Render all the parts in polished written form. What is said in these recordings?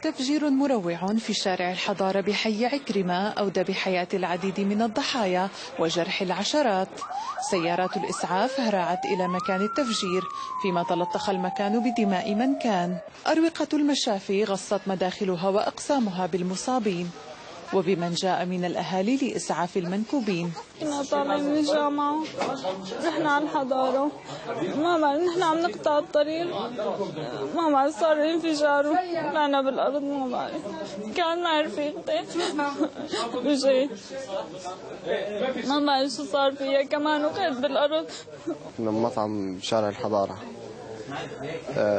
تفجير مروع في شارع الحضارة بحي عكرمة أودى بحياة العديد من الضحايا وجرح العشرات. سيارات الإسعاف هرعت إلى مكان التفجير فيما تلطخ المكان بدماء من كان. أروقة المشافي غصت مداخلها وأقسامها بالمصابين وبمن جاء من الأهالي لإسعاف المنكوبين. كنا طالعين من الجامعة، نحن على الحضارة، ما بعرف نحن عم نقطع الطريق، ما بعرف صار انفجار وقعنا بالأرض، ما بعرف كان معي رفيقتي وجيت ما بعرف شو صار فيها كمان وقعت بالأرض. كنا بمطعم بشارع الحضارة،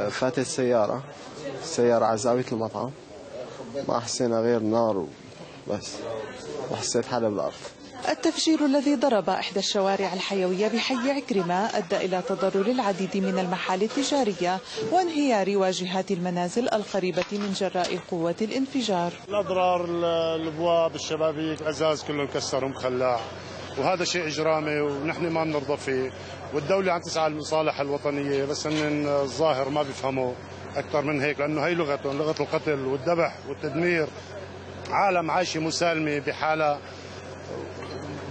فاتت السيارة على زاوية المطعم، ما حسينا غير نار بس وحسيت حالي بالأرض. التفجير الذي ضرب إحدى الشوارع الحيوية بحي عكرمة أدى إلى تضرر العديد من المحال التجارية وانهيار واجهات المنازل القريبة من جراء قوة الانفجار. الأضرار، الأبواب، الشبابيك، الأزاز كله مكسر ومخلع، وهذا شيء إجرامي ونحن ما بنرضى فيه، والدولة عم تسعى للمصالحة الوطنية بس إن الظاهر ما بيفهموا أكثر من هيك، لأنه هي لغتهم، لغة القتل والذبح والتدمير. عالم عايشة مسالمة بحالة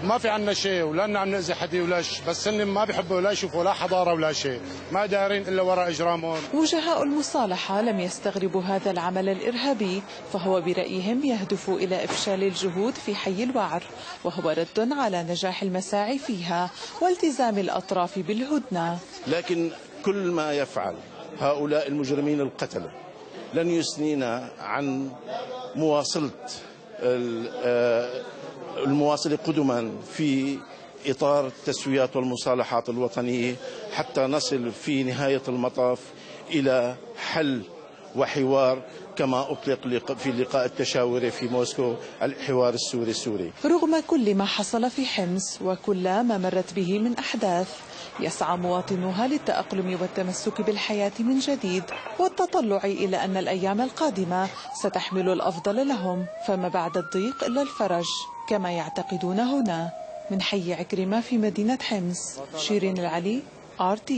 ما في عنا شيء ولا عم نأذي حدا ولا شيء، بس هن ما بيحبوا لا يشوفوا لا حضارة ولا شيء، ما دايرين إلا وراء إجرامهم. وجهاء المصالحة لم يستغربوا هذا العمل الإرهابي، فهو برأيهم يهدف إلى إفشال الجهود في حي الوعر، وهو رد على نجاح المساعي فيها والتزام الأطراف بالهدنة. لكن كل ما يفعل هؤلاء المجرمين القتلة لن يثنينا عن المواصلة قدما في إطار التسويات والمصالحات الوطنية حتى نصل في نهاية المطاف إلى حل وحوار كما أطلق في اللقاء التشاوري في موسكو الحوار السوري. رغم كل ما حصل في حمص وكل ما مرت به من أحداث، يسعى مواطنوها للتأقلم والتمسك بالحياة من جديد والتطلع إلى أن الأيام القادمة ستحمل الأفضل لهم، فما بعد الضيق إلا الفرج كما يعتقدون هنا. من حي عكرمة في مدينة حمص، شيرين العلي، RT.